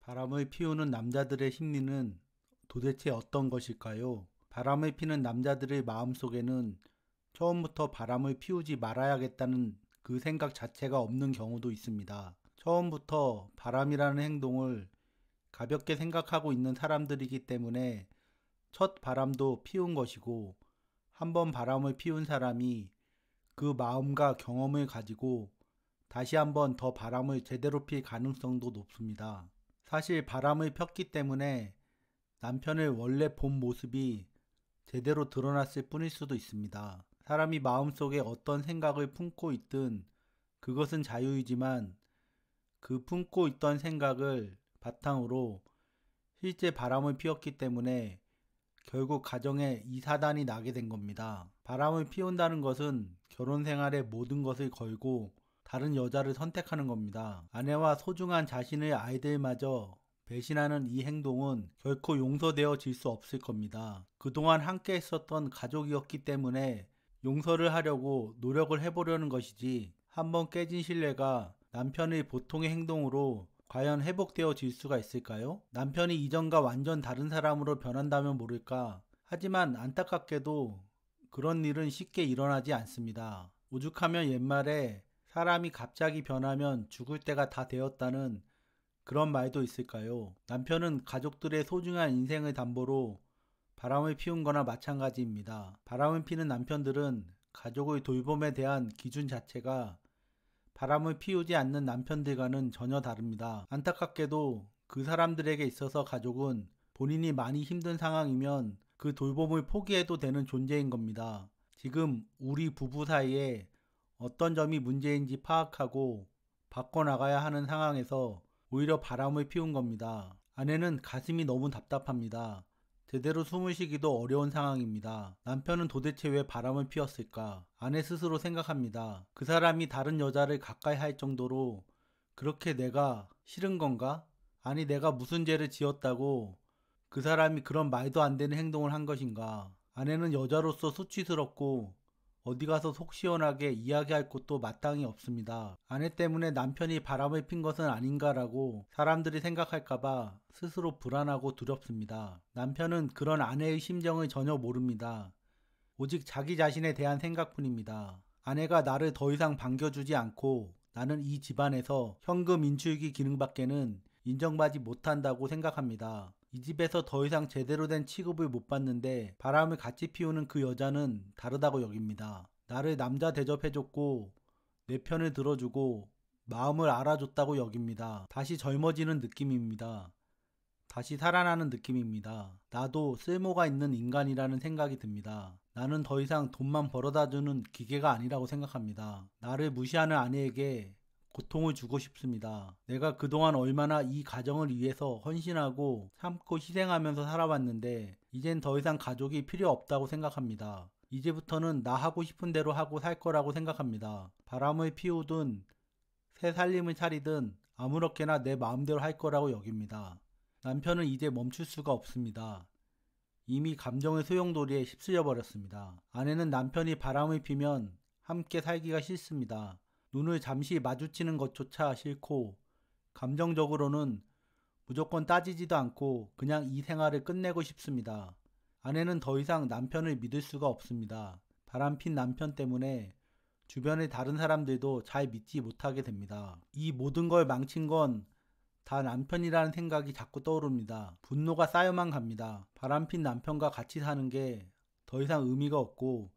바람을 피우는 남자들의 심리는 도대체 어떤 것일까요? 바람을 피는 남자들의 마음속에는 처음부터 바람을 피우지 말아야겠다는 그 생각 자체가 없는 경우도 있습니다. 처음부터 바람이라는 행동을 가볍게 생각하고 있는 사람들이기 때문에 첫 바람도 피운 것이고, 한 번 바람을 피운 사람이 그 마음과 경험을 가지고 다시 한번 더 바람을 제대로 필 가능성도 높습니다. 사실 바람을 폈기 때문에 남편의 원래 본 모습이 제대로 드러났을 뿐일 수도 있습니다. 사람이 마음속에 어떤 생각을 품고 있든 그것은 자유이지만, 그 품고 있던 생각을 바탕으로 실제 바람을 피웠기 때문에 결국 가정에 이 사단이 나게 된 겁니다. 바람을 피운다는 것은 결혼 생활에 모든 것을 걸고 다른 여자를 선택하는 겁니다. 아내와 소중한 자신의 아이들마저 배신하는 이 행동은 결코 용서되어질 수 없을 겁니다. 그동안 함께 했었던 가족이었기 때문에 용서를 하려고 노력을 해보려는 것이지, 한번 깨진 신뢰가 남편의 보통의 행동으로 과연 회복되어질 수가 있을까요? 남편이 이전과 완전 다른 사람으로 변한다면 모를까. 하지만 안타깝게도 그런 일은 쉽게 일어나지 않습니다. 오죽하면 옛말에 사람이 갑자기 변하면 죽을 때가 다 되었다는 그런 말도 있을까요? 남편은 가족들의 소중한 인생을 담보로 바람을 피운 거나 마찬가지입니다. 바람을 피는 남편들은 가족의 돌봄에 대한 기준 자체가 바람을 피우지 않는 남편들과는 전혀 다릅니다. 안타깝게도 그 사람들에게 있어서 가족은 본인이 많이 힘든 상황이면 그 돌봄을 포기해도 되는 존재인 겁니다. 지금 우리 부부 사이에 어떤 점이 문제인지 파악하고 바꿔나가야 하는 상황에서 오히려 바람을 피운 겁니다. 아내는 가슴이 너무 답답합니다. 제대로 숨을 쉬기도 어려운 상황입니다. 남편은 도대체 왜 바람을 피웠을까? 아내 스스로 생각합니다. 그 사람이 다른 여자를 가까이 할 정도로 그렇게 내가 싫은 건가? 아니, 내가 무슨 죄를 지었다고 그 사람이 그런 말도 안 되는 행동을 한 것인가? 아내는 여자로서 수치스럽고 어디 가서 속 시원하게 이야기할 곳도 마땅히 없습니다. 아내 때문에 남편이 바람을 핀 것은 아닌가라고 사람들이 생각할까봐 스스로 불안하고 두렵습니다. 남편은 그런 아내의 심정을 전혀 모릅니다. 오직 자기 자신에 대한 생각뿐입니다. 아내가 나를 더 이상 반겨주지 않고 나는 이 집안에서 현금 인출기 기능밖에는 인정받지 못한다고 생각합니다. 이 집에서 더 이상 제대로 된 취급을 못 받는데 바람을 같이 피우는 그 여자는 다르다고 여깁니다. 나를 남자 대접해줬고 내 편을 들어주고 마음을 알아줬다고 여깁니다. 다시 젊어지는 느낌입니다. 다시 살아나는 느낌입니다. 나도 쓸모가 있는 인간이라는 생각이 듭니다. 나는 더 이상 돈만 벌어다주는 기계가 아니라고 생각합니다. 나를 무시하는 아내에게 고통을 주고 싶습니다. 내가 그동안 얼마나 이 가정을 위해서 헌신하고 참고 희생하면서 살아왔는데 이젠 더 이상 가족이 필요 없다고 생각합니다. 이제부터는 나 하고 싶은 대로 하고 살 거라고 생각합니다. 바람을 피우든 새 살림을 차리든 아무렇게나 내 마음대로 할 거라고 여깁니다. 남편은 이제 멈출 수가 없습니다. 이미 감정의 소용돌이에 휩쓸려 버렸습니다. 아내는 남편이 바람을 피면 함께 살기가 싫습니다. 눈을 잠시 마주치는 것조차 싫고, 감정적으로는 무조건 따지지도 않고 그냥 이 생활을 끝내고 싶습니다. 아내는 더 이상 남편을 믿을 수가 없습니다. 바람핀 남편 때문에 주변의 다른 사람들도 잘 믿지 못하게 됩니다. 이 모든 걸 망친 건 다 남편이라는 생각이 자꾸 떠오릅니다. 분노가 쌓여만 갑니다. 바람핀 남편과 같이 사는 게 더 이상 의미가 없고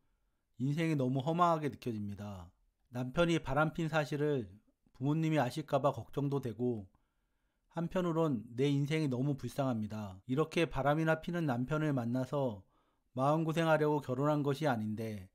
인생이 너무 허망하게 느껴집니다. 남편이 바람핀 사실을 부모님이 아실까봐 걱정도 되고, 한편으론 내 인생이 너무 불쌍합니다. 이렇게 바람이나 피는 남편을 만나서 마음고생하려고 결혼한 것이 아닌데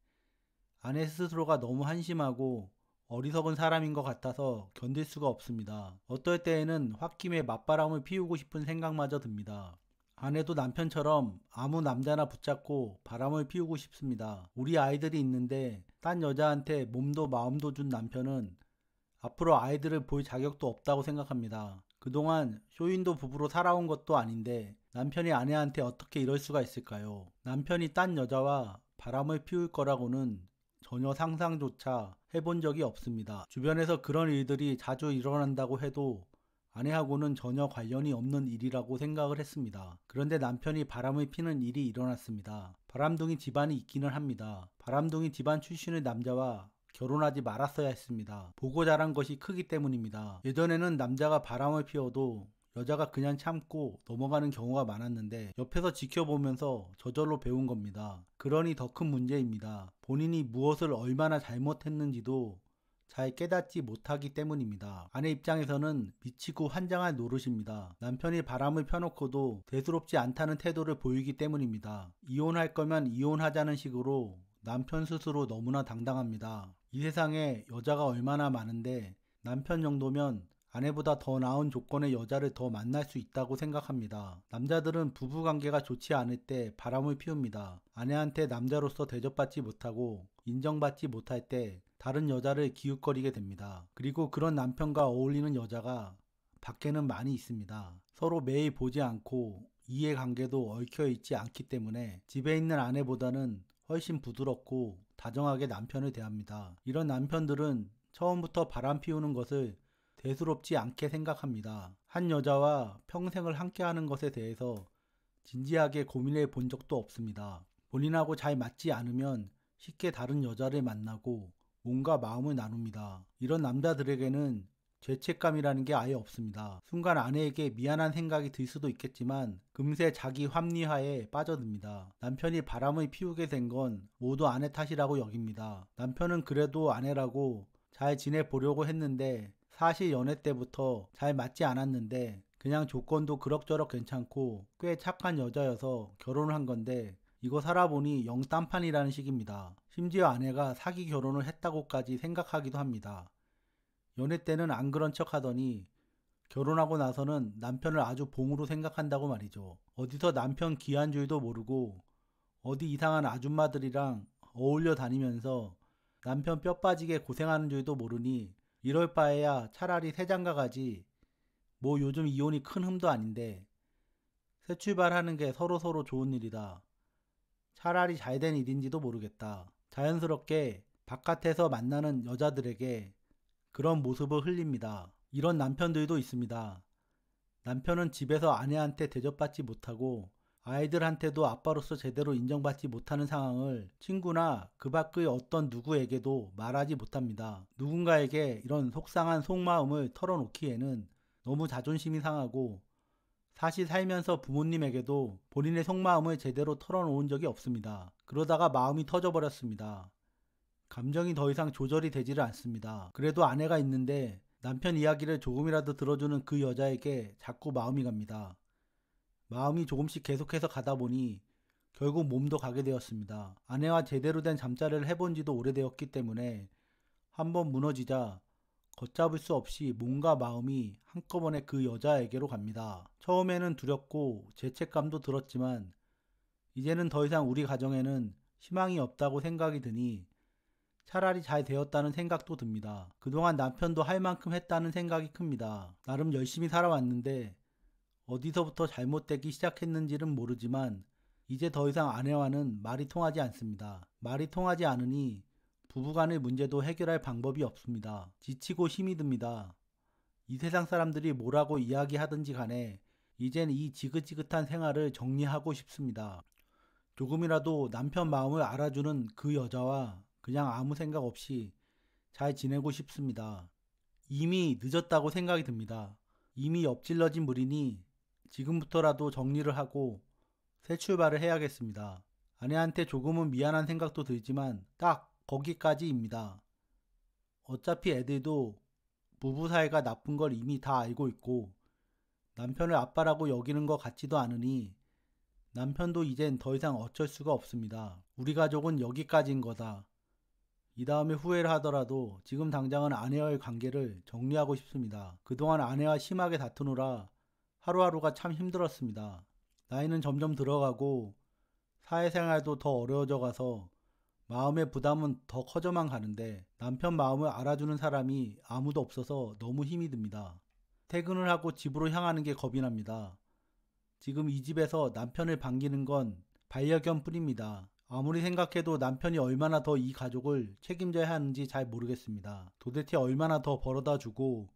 아내 스스로가 너무 한심하고 어리석은 사람인 것 같아서 견딜 수가 없습니다. 어떨 때에는 홧김에 맞바람을 피우고 싶은 생각마저 듭니다. 아내도 남편처럼 아무 남자나 붙잡고 바람을 피우고 싶습니다. 우리 아이들이 있는데 딴 여자한테 몸도 마음도 준 남편은 앞으로 아이들을 볼 자격도 없다고 생각합니다. 그동안 쇼윈도 부부로 살아온 것도 아닌데 남편이 아내한테 어떻게 이럴 수가 있을까요? 남편이 딴 여자와 바람을 피울 거라고는 전혀 상상조차 해본 적이 없습니다. 주변에서 그런 일들이 자주 일어난다고 해도 아내하고는 전혀 관련이 없는 일이라고 생각을 했습니다. 그런데 남편이 바람을 피는 일이 일어났습니다. 바람둥이 집안이 있기는 합니다. 바람둥이 집안 출신의 남자와 결혼하지 말았어야 했습니다. 보고 자란 것이 크기 때문입니다. 예전에는 남자가 바람을 피워도 여자가 그냥 참고 넘어가는 경우가 많았는데 옆에서 지켜보면서 저절로 배운 겁니다. 그러니 더 큰 문제입니다. 본인이 무엇을 얼마나 잘못했는지도 잘 깨닫지 못하기 때문입니다. 아내 입장에서는 미치고 환장할 노릇입니다. 남편이 바람을 펴놓고도 대수롭지 않다는 태도를 보이기 때문입니다. 이혼할 거면 이혼하자는 식으로 남편 스스로 너무나 당당합니다. 이 세상에 여자가 얼마나 많은데 남편 정도면 아내보다 더 나은 조건의 여자를 더 만날 수 있다고 생각합니다. 남자들은 부부관계가 좋지 않을 때 바람을 피웁니다. 아내한테 남자로서 대접받지 못하고 인정받지 못할 때 다른 여자를 기웃거리게 됩니다. 그리고 그런 남편과 어울리는 여자가 밖에는 많이 있습니다. 서로 매일 보지 않고 이해관계도 얽혀있지 않기 때문에 집에 있는 아내보다는 훨씬 부드럽고 다정하게 남편을 대합니다. 이런 남편들은 처음부터 바람 피우는 것을 대수롭지 않게 생각합니다. 한 여자와 평생을 함께하는 것에 대해서 진지하게 고민해 본 적도 없습니다. 본인하고 잘 맞지 않으면 쉽게 다른 여자를 만나고 몸과 마음을 나눕니다. 이런 남자들에게는 죄책감이라는 게 아예 없습니다. 순간 아내에게 미안한 생각이 들 수도 있겠지만 금세 자기 합리화에 빠져듭니다. 남편이 바람을 피우게 된 건 모두 아내 탓이라고 여깁니다. 남편은 그래도 아내라고 잘 지내보려고 했는데 사실 연애 때부터 잘 맞지 않았는데 그냥 조건도 그럭저럭 괜찮고 꽤 착한 여자여서 결혼을 한 건데 이거 살아보니 영 딴판이라는 식입니다. 심지어 아내가 사기 결혼을 했다고까지 생각하기도 합니다. 연애 때는 안 그런 척 하더니 결혼하고 나서는 남편을 아주 봉으로 생각한다고 말이죠. 어디서 남편 귀한 줄도 모르고 어디 이상한 아줌마들이랑 어울려 다니면서 남편 뼈 빠지게 고생하는 줄도 모르니 이럴 바에야 차라리 새장가 가지. 뭐 요즘 이혼이 큰 흠도 아닌데 새 출발하는 게 서로서로 좋은 일이다. 차라리 잘된 일인지도 모르겠다. 자연스럽게 바깥에서 만나는 여자들에게 그런 모습을 흘립니다. 이런 남편들도 있습니다. 남편은 집에서 아내한테 대접받지 못하고 아이들한테도 아빠로서 제대로 인정받지 못하는 상황을 친구나 그 밖의 어떤 누구에게도 말하지 못합니다. 누군가에게 이런 속상한 속마음을 털어놓기에는 너무 자존심이 상하고 사실 살면서 부모님에게도 본인의 속마음을 제대로 털어놓은 적이 없습니다. 그러다가 마음이 터져버렸습니다. 감정이 더 이상 조절이 되지를 않습니다. 그래도 아내가 있는데 남편 이야기를 조금이라도 들어주는 그 여자에게 자꾸 마음이 갑니다. 마음이 조금씩 계속해서 가다 보니 결국 몸도 가게 되었습니다. 아내와 제대로 된 잠자리를 해본 지도 오래되었기 때문에 한번 무너지자 걷잡을 수 없이 몸과 마음이 한꺼번에 그 여자에게로 갑니다. 처음에는 두렵고 죄책감도 들었지만 이제는 더 이상 우리 가정에는 희망이 없다고 생각이 드니 차라리 잘 되었다는 생각도 듭니다. 그동안 남편도 할 만큼 했다는 생각이 큽니다. 나름 열심히 살아왔는데 어디서부터 잘못되기 시작했는지는 모르지만 이제 더 이상 아내와는 말이 통하지 않습니다. 말이 통하지 않으니 부부간의 문제도 해결할 방법이 없습니다. 지치고 힘이 듭니다. 이 세상 사람들이 뭐라고 이야기하든지 간에 이젠 이 지긋지긋한 생활을 정리하고 싶습니다. 조금이라도 남편 마음을 알아주는 그 여자와 그냥 아무 생각 없이 잘 지내고 싶습니다. 이미 늦었다고 생각이 듭니다. 이미 엎질러진 물이니 지금부터라도 정리를 하고 새 출발을 해야겠습니다. 아내한테 조금은 미안한 생각도 들지만 딱 거기까지입니다. 어차피 애들도 부부 사이가 나쁜 걸 이미 다 알고 있고 남편을 아빠라고 여기는 것 같지도 않으니 남편도 이젠 더 이상 어쩔 수가 없습니다. 우리 가족은 여기까지인 거다. 이 다음에 후회를 하더라도 지금 당장은 아내와의 관계를 정리하고 싶습니다. 그동안 아내와 심하게 다투느라 하루하루가 참 힘들었습니다. 나이는 점점 들어가고 사회생활도 더 어려워져 가서 마음의 부담은 더 커져만 가는데 남편 마음을 알아주는 사람이 아무도 없어서 너무 힘이 듭니다. 퇴근을 하고 집으로 향하는 게 겁이 납니다. 지금 이 집에서 남편을 반기는 건 반려견 뿐입니다. 아무리 생각해도 남편이 얼마나 더 이 가족을 책임져야 하는지 잘 모르겠습니다. 도대체 얼마나 더 벌어다 주고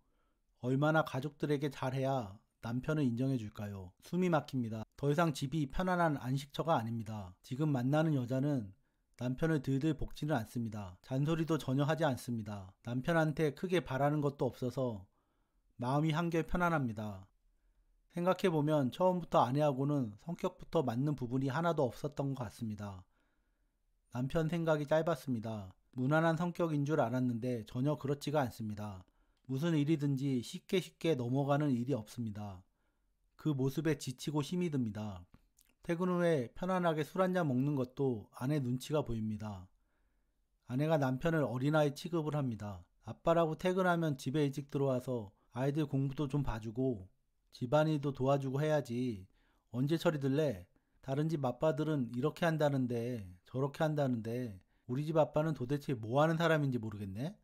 얼마나 가족들에게 잘해야 남편을 인정해 줄까요? 숨이 막힙니다. 더 이상 집이 편안한 안식처가 아닙니다. 지금 만나는 여자는 남편을 들들 볶지는 않습니다. 잔소리도 전혀 하지 않습니다. 남편한테 크게 바라는 것도 없어서 마음이 한결 편안합니다. 생각해보면 처음부터 아내하고는 성격부터 맞는 부분이 하나도 없었던 것 같습니다. 남편 생각이 짧았습니다. 무난한 성격인 줄 알았는데 전혀 그렇지가 않습니다. 무슨 일이든지 쉽게 넘어가는 일이 없습니다. 그 모습에 지치고 힘이 듭니다. 퇴근 후에 편안하게 술 한잔 먹는 것도 아내 눈치가 보입니다. 아내가 남편을 어린아이 취급을 합니다. 아빠라고 퇴근하면 집에 일찍 들어와서 아이들 공부도 좀 봐주고 집안일도 도와주고 해야지. 언제 철이 들래? 다른 집 아빠들은 이렇게 한다는데 저렇게 한다는데 우리 집 아빠는 도대체 뭐 하는 사람인지 모르겠네?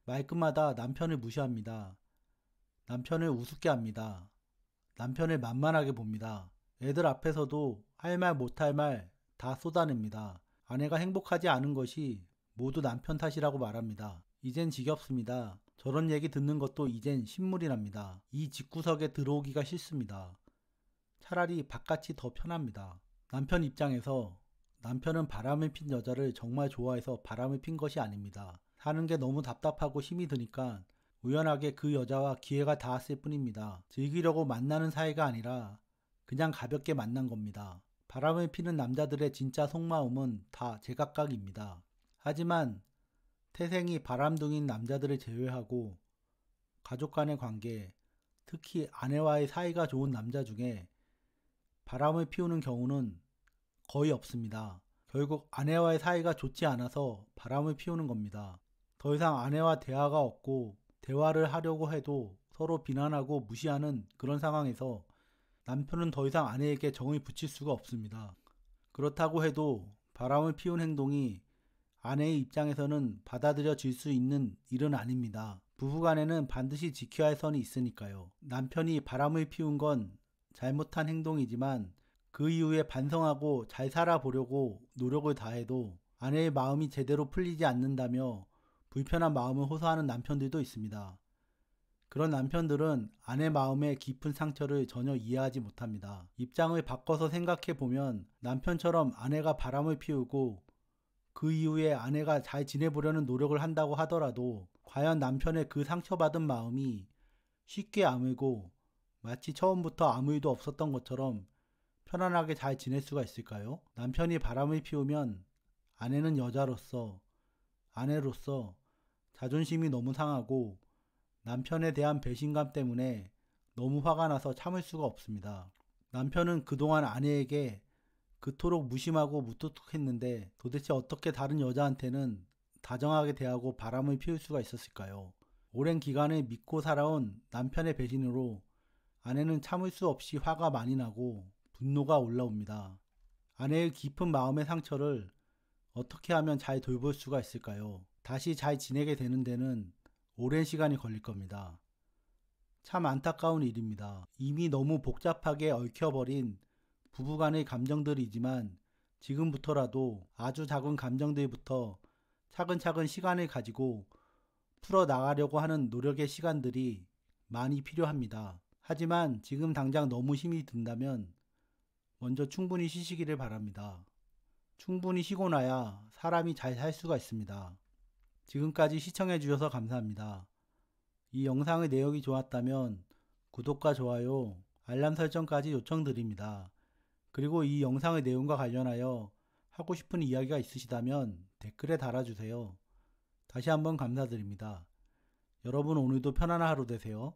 말끝마다 남편을 무시합니다. 남편을 우습게 합니다. 남편을 만만하게 봅니다. 애들 앞에서도 할 말 못할 말 다 쏟아냅니다. 아내가 행복하지 않은 것이 모두 남편 탓이라고 말합니다. 이젠 지겹습니다. 저런 얘기 듣는 것도 이젠 신물이 납니다. 이 집구석에 들어오기가 싫습니다. 차라리 바깥이 더 편합니다. 남편 입장에서 남편은 바람을 핀 여자를 정말 좋아해서 바람을 핀 것이 아닙니다. 사는 게 너무 답답하고 힘이 드니까 우연하게 그 여자와 기회가 닿았을 뿐입니다. 즐기려고 만나는 사이가 아니라 그냥 가볍게 만난 겁니다. 바람을 피는 남자들의 진짜 속마음은 다 제각각입니다. 하지만 태생이 바람둥이인 남자들을 제외하고 가족 간의 관계, 특히 아내와의 사이가 좋은 남자 중에 바람을 피우는 경우는 거의 없습니다. 결국 아내와의 사이가 좋지 않아서 바람을 피우는 겁니다. 더 이상 아내와 대화가 없고 대화를 하려고 해도 서로 비난하고 무시하는 그런 상황에서 남편은 더 이상 아내에게 정을 붙일 수가 없습니다. 그렇다고 해도 바람을 피운 행동이 아내의 입장에서는 받아들여질 수 있는 일은 아닙니다. 부부간에는 반드시 지켜야 할 선이 있으니까요. 남편이 바람을 피운 건 잘못한 행동이지만 그 이후에 반성하고 잘 살아보려고 노력을 다해도 아내의 마음이 제대로 풀리지 않는다며 불편한 마음을 호소하는 남편들도 있습니다. 그런 남편들은 아내 마음의 깊은 상처를 전혀 이해하지 못합니다. 입장을 바꿔서 생각해 보면 남편처럼 아내가 바람을 피우고 그 이후에 아내가 잘 지내보려는 노력을 한다고 하더라도 과연 남편의 그 상처받은 마음이 쉽게 아물고 마치 처음부터 아무 일도 없었던 것처럼 편안하게 잘 지낼 수가 있을까요? 남편이 바람을 피우면 아내는 여자로서, 아내로서 자존심이 너무 상하고 남편에 대한 배신감 때문에 너무 화가 나서 참을 수가 없습니다. 남편은 그동안 아내에게 그토록 무심하고 무뚝뚝했는데 도대체 어떻게 다른 여자한테는 다정하게 대하고 바람을 피울 수가 있었을까요? 오랜 기간을 믿고 살아온 남편의 배신으로 아내는 참을 수 없이 화가 많이 나고 분노가 올라옵니다. 아내의 깊은 마음의 상처를 어떻게 하면 잘 돌볼 수가 있을까요? 다시 잘 지내게 되는 데는 오랜 시간이 걸릴 겁니다. 참 안타까운 일입니다. 이미 너무 복잡하게 얽혀버린 부부간의 감정들이지만 지금부터라도 아주 작은 감정들부터 차근차근 시간을 가지고 풀어나가려고 하는 노력의 시간들이 많이 필요합니다. 하지만 지금 당장 너무 힘이 든다면 먼저 충분히 쉬시기를 바랍니다. 충분히 쉬고 나야 사람이 잘 살 수가 있습니다. 지금까지 시청해 주셔서 감사합니다. 이 영상의 내용이 좋았다면 구독과 좋아요, 알람 설정까지 요청드립니다. 그리고 이 영상의 내용과 관련하여 하고 싶은 이야기가 있으시다면 댓글에 달아주세요. 다시 한번 감사드립니다. 여러분 오늘도 편안한 하루 되세요.